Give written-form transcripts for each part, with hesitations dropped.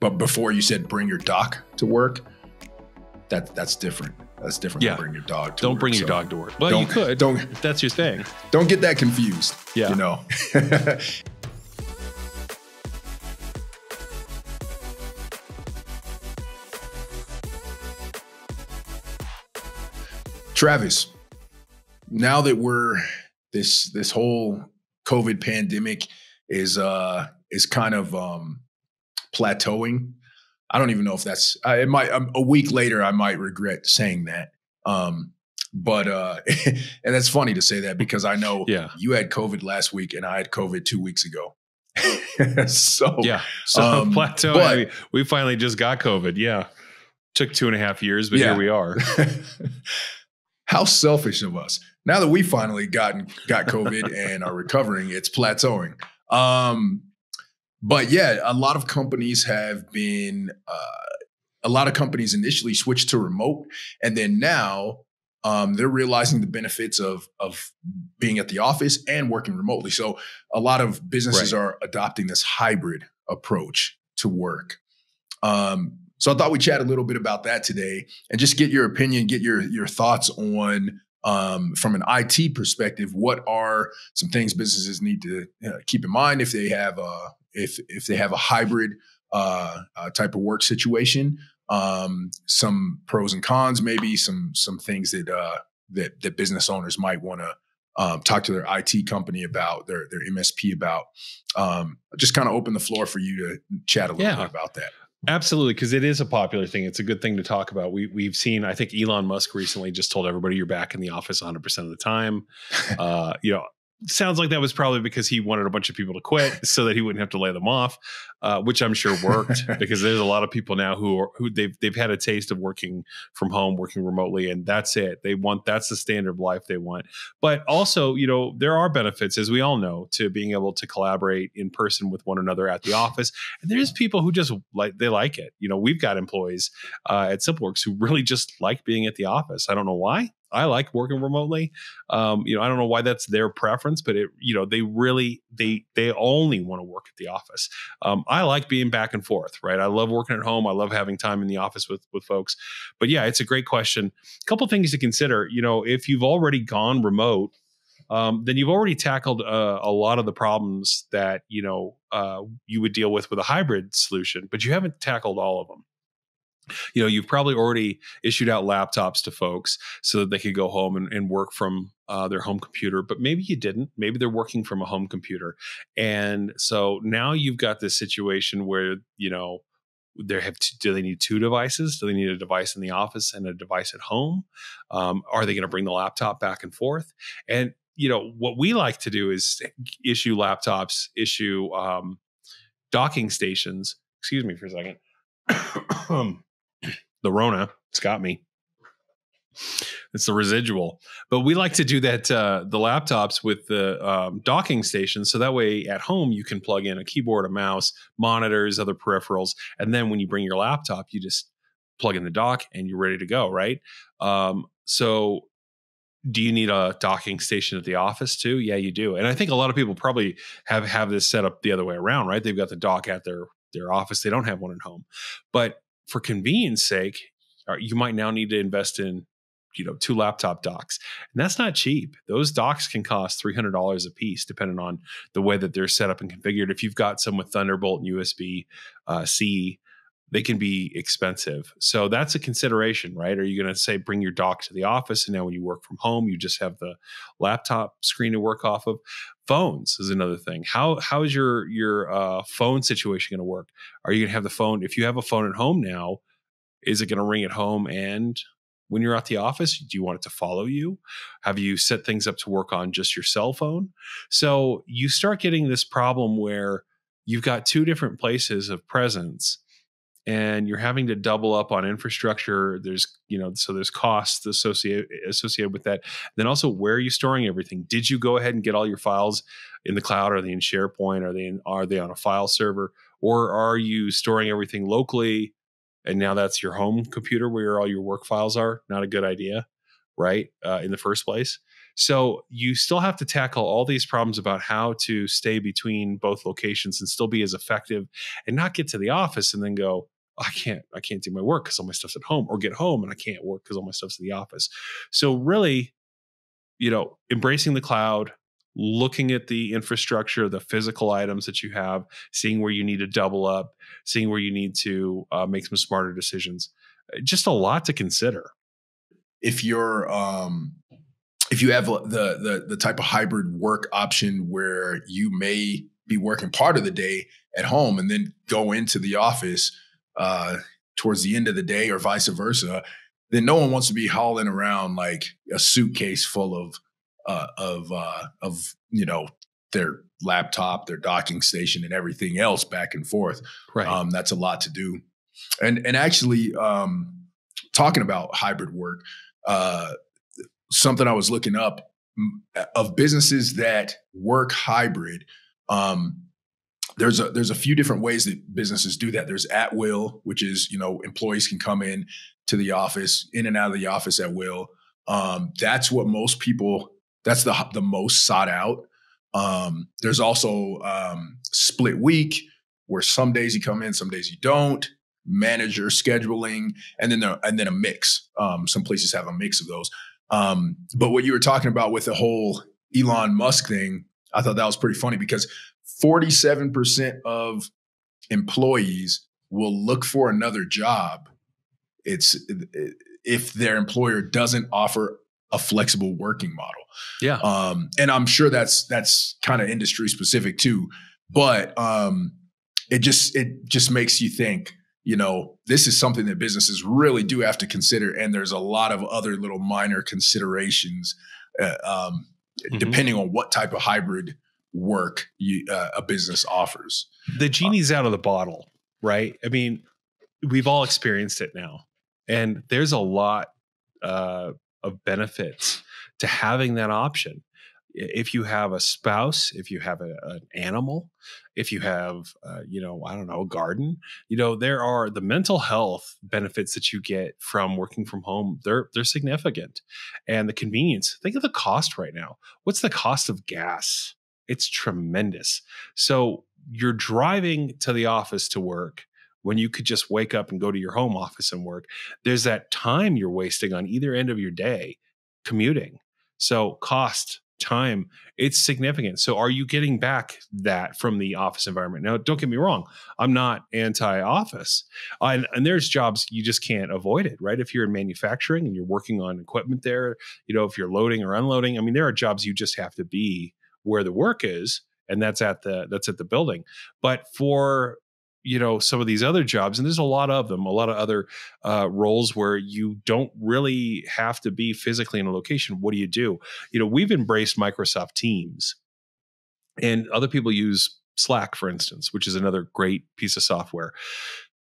But before you said bring your doc to work, that's different. That's different than bring your dog to work. Don't bring your dog to work. Well, you could, if that's your thing. Don't get that confused. Yeah. You know. Travis, now that we're this whole COVID pandemic is kind of plateauing. I don't even know if that's it might a week later I might regret saying that. But and it's funny to say that because I know you had COVID last week and I had COVID 2 weeks ago. So plateau. I mean, we finally just got COVID. Yeah. Took 2.5 years, but here we are. How selfish of us. Now that we finally got COVID and are recovering, it's plateauing. But yeah, a lot of companies have been, a lot of companies initially switched to remote. And then now they're realizing the benefits of being at the office and working remotely. So a lot of businesses are adopting this hybrid approach to work. So I thought we'd chat a little bit about that today and just get your opinion, get your thoughts on, from an IT perspective, what are some things businesses need to keep in mind if they have if they have a hybrid type of work situation, some pros and cons, maybe some things that business owners might want to talk to their IT company about, their MSP about. Just kind of open the floor for you to chat a little bit about that. Absolutely, because it is a popular thing. It's a good thing to talk about. We've seen, I think Elon Musk recently just told everybody you're back in the office 100% of the time. Sounds like that was probably because he wanted a bunch of people to quit so that he wouldn't have to lay them off, which I'm sure worked because there's a lot of people now who they've had a taste of working from home, working remotely, and that's it. That's the standard of life they want. But also, there are benefits, as we all know, to being able to collaborate in person with one another at the office. And there's people who just like it. We've got employees at SimpleWorks who really just like being at the office. I don't know why. I like working remotely. I don't know why that's their preference, but they only want to work at the office. I like being back and forth, right? I love working at home. I love having time in the office with folks. But yeah, it's a great question. A couple things to consider. If you've already gone remote, then you've already tackled a lot of the problems that you would deal with a hybrid solution, but you haven't tackled all of them. You've probably already issued out laptops to folks so that they could go home and work from their home computer, but maybe you didn't. Maybe they're working from a home computer. And so now you've got this situation where, do they need two devices? Do they need a device in the office and a device at home? Are they going to bring the laptop back and forth? And, what we like to do is issue laptops, issue docking stations. Excuse me for a second. The Rona, it's got me. It's the residual. But we like to do that, the laptops with the docking station. So that way at home, you can plug in a keyboard, a mouse, monitors, other peripherals. And then when you bring your laptop, you just plug in the dock and you're ready to go, right? So do you need a docking station at the office too? Yeah, you do. And I think a lot of people probably have this set up the other way around, right? They've got the dock at their office. They don't have one at home. But for convenience sake, you might now need to invest in, 2 laptop docks. And that's not cheap. Those docks can cost $300 a piece, depending on the way that they're set up and configured. If you've got some with Thunderbolt and USB-C, they can be expensive. So that's a consideration, right? Are you going to say, bring your dock to the office, and now when you work from home, you just have the laptop screen to work off of? Phones is another thing. How is your phone situation going to work? Are you going to have the phone? If you have a phone at home now, is it going to ring at home and when you're at the office? Do you want it to follow you? Have you set things up to work on just your cell phone? So you start getting this problem where you've got 2 different places of presence, and you're having to double up on infrastructure. There's, so there's costs associated with that. Then also, where are you storing everything? Did you go ahead and get all your files in the cloud? Are they in SharePoint? Are they on a file server? Or are you storing everything locally? And now that's your home computer where all your work files are? Not a good idea, right? In the first place. So you still have to tackle all these problems about how to stay between both locations and still be as effective and not get to the office and then go, I can't do my work because all my stuff's at home, or get home and I can't work because all my stuff's in the office. So really, embracing the cloud, looking at the infrastructure, the physical items that you have, seeing where you need to double up, seeing where you need to make some smarter decisions. Just a lot to consider. If you're if you have the type of hybrid work option where you may be working part of the day at home and then go into the office towards the end of the day, or vice versa, then no one wants to be hauling around like a suitcase full of their laptop, their docking station, and everything else back and forth. Right. That's a lot to do. And actually, talking about hybrid work, something I was looking up of businesses that work hybrid. There's a few different ways that businesses do that. There's at will, which is, employees can come in to the office, in and out of the office at will. That's what most people, that's the most sought out. There's also split week, where some days you come in, some days you don't. Manager scheduling, and then a mix. Some places have a mix of those. But what you were talking about with the whole Elon Musk thing, I thought that was pretty funny, because 47% of employees will look for another job if their employer doesn't offer a flexible working model. Yeah. And I'm sure that's kind of industry specific too, but it just makes you think, this is something that businesses really do have to consider. And there's a lot of other little minor considerations, depending on what type of hybrid work a business offers. The genie's out of the bottle, right? I mean, we've all experienced it now. And there's a lot of benefits to having that option. If you have a spouse, if you have an animal, if you have, I don't know, a garden, there are the mental health benefits that you get from working from home. They're significant. And the convenience, think of the cost right now. What's the cost of gas? It's tremendous. So you're driving to the office to work when you could just wake up and go to your home office and work. There's that time you're wasting on either end of your day commuting. So cost, time, it's significant. So are you getting back that from the office environment? Now, don't get me wrong. I'm not anti-office. And there's jobs you just can't avoid it, right? If you're in manufacturing and you're working on equipment there, if you're loading or unloading, I mean, there are jobs you just have to be where the work is, and that's at the building. But for some of these other jobs, and there's a lot of them, a lot of other roles where you don't really have to be physically in a location. What do you do? We've embraced Microsoft Teams, and other people use Slack, for instance, which is another great piece of software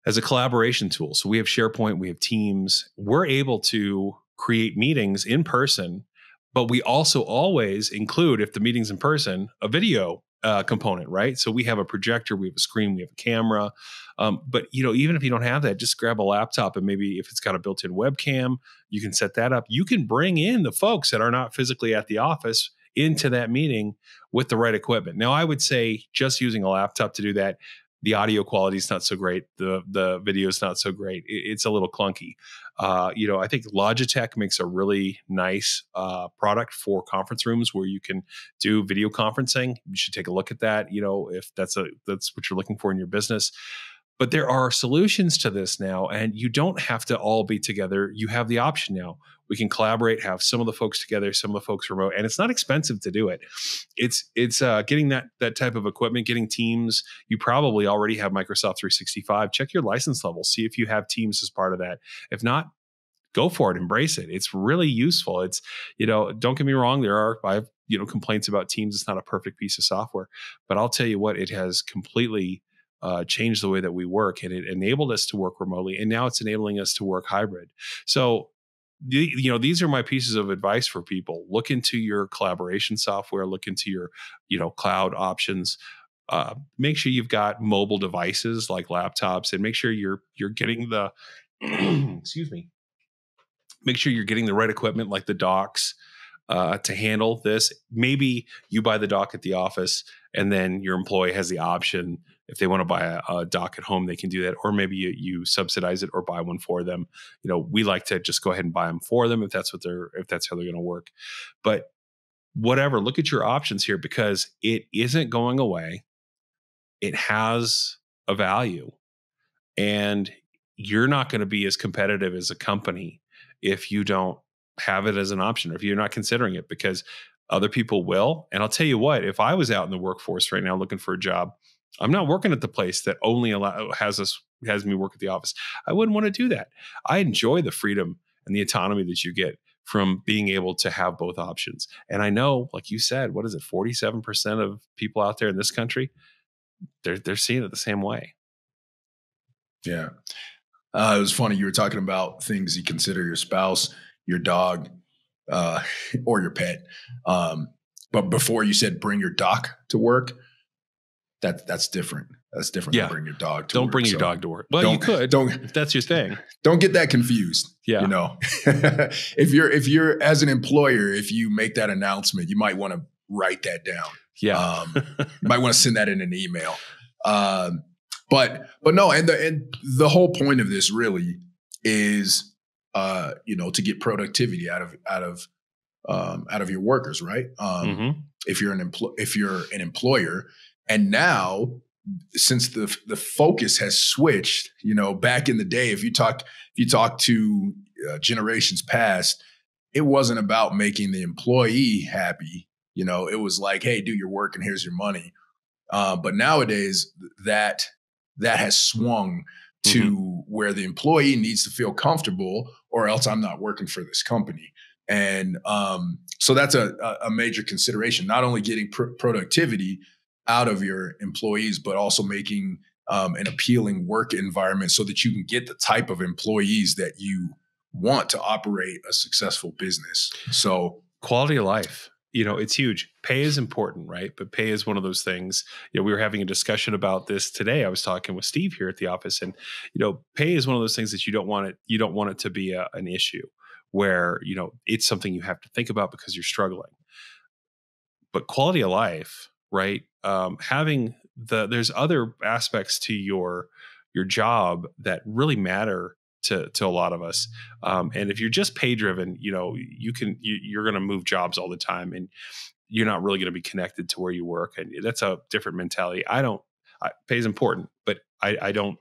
as a collaboration tool. So we have SharePoint, we have Teams. We're able to create meetings in person, but we also always include, if the meeting's in person, a video component, right? So we have a projector, we have a screen, we have a camera. But even if you don't have that, just grab a laptop, and maybe if it's got a built-in webcam, you can set that up. You can bring in the folks that are not physically at the office into that meeting with the right equipment. Now, I would say just using a laptop to do that, the audio quality is not so great. The video is not so great. It's a little clunky. I think Logitech makes a really nice product for conference rooms where you can do video conferencing. You should take a look at that. If that's what you're looking for in your business. But there are solutions to this now, and you don't have to all be together. You have the option now. We can collaborate, have some of the folks together, some of the folks remote, and it's not expensive to do it. It's getting that type of equipment, getting Teams. You probably already have Microsoft 365. Check your license level. See if you have Teams as part of that. If not, go for it. Embrace it. It's really useful. It's, don't get me wrong. I have complaints about Teams. It's not a perfect piece of software, but I'll tell you what, it has completely changed the way that we work, and it enabled us to work remotely, and now it's enabling us to work hybrid. So, these are my pieces of advice for people. Look into your collaboration software. Look into your, cloud options. Make sure you've got mobile devices like laptops, and make sure you're getting the excuse me. Make sure you're getting the right equipment like the docks. to handle this. Maybe you buy the dock at the office, and then your employee has the option. If they want to buy a dock at home, they can do that. Or maybe you subsidize it or buy one for them. We like to just go ahead and buy them for them if that's how they're going to work. But whatever, look at your options here, because it isn't going away. It has a value, and you're not going to be as competitive as a company if you don't have it as an option, or if you're not considering it, because other people will. And I'll tell you what, if I was out in the workforce right now looking for a job, I'm not working at the place that only has me work at the office. I wouldn't want to do that. I enjoy the freedom and the autonomy that you get from being able to have both options. And I know, like you said, what is it? 47% of people out there in this country, they're seeing it the same way. Yeah. It was funny. You were talking about things you consider your spouse, your dog, or your pet. But before you said bring your dock to work, that's different. That's different than bring your dog to work. Don't bring your dog to work. Well, you could, if that's your thing. Don't get that confused. Yeah. If you're as an employer, if you make that announcement, you might want to write that down. Yeah. You might want to send that in an email. But no, and the whole point of this really is, to get productivity out of your workers, right? If you're an employer, and now since the focus has switched, back in the day, if you talk to generations past, it wasn't about making the employee happy. It was like, hey, do your work and here's your money. But nowadays that has swung to where the employee needs to feel comfortable, or else I'm not working for this company. And so that's a major consideration, not only getting productivity out of your employees, but also making an appealing work environment so that you can get the type of employees that you want to operate a successful business. So quality of life. It's huge. Pay is important, right? But pay is one of those things. We were having a discussion about this today. I was talking with Steve here at the office, and pay is one of those things that you don't want it to be an issue where it's something you have to think about because you're struggling. But quality of life, right? There's other aspects to your job that really matter to a lot of us. And if you're just pay driven, you're going to move jobs all the time, and you're not really going to be connected to where you work. And that's a different mentality. Pay is important, but I don't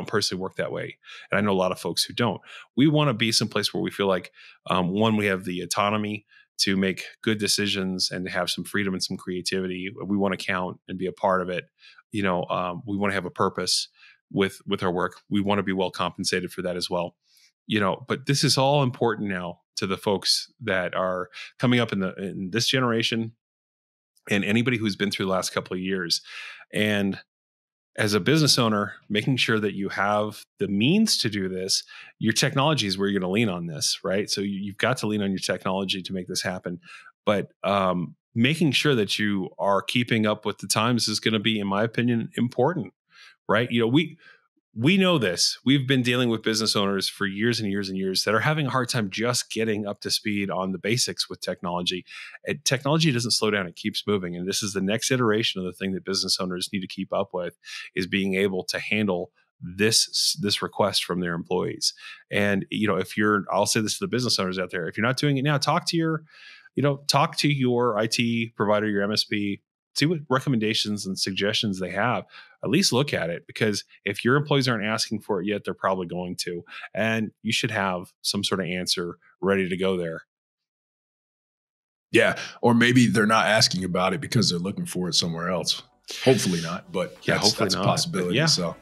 personally work that way. And I know a lot of folks who don't. We want to be someplace where we feel like, one, we have the autonomy to make good decisions and to have some freedom and some creativity. We want to count and be a part of it. We want to have a purpose with our work. We want to be well compensated for that as well. But this is all important now to the folks that are coming up in this generation and anybody who's been through the last couple of years. And as a business owner, making sure that you have the means to do this, your technology is where you're going to lean on this, right? So you've got to lean on your technology to make this happen. But making sure that you are keeping up with the times is going to be, in my opinion, important, right? We know this. We've been dealing with business owners for years and years and years that are having a hard time just getting up to speed on the basics with technology. And technology doesn't slow down. It keeps moving. And this is the next iteration of the thing that business owners need to keep up with, is being able to handle this request from their employees. And, I'll say this to the business owners out there, if you're not doing it now, talk to your IT provider, your MSP, see what recommendations and suggestions they have. At least look at it, because if your employees aren't asking for it yet, they're probably going to. And you should have some sort of answer ready to go there. Yeah. Or maybe they're not asking about it because they're looking for it somewhere else. Hopefully not, but that's a possibility. Yeah. So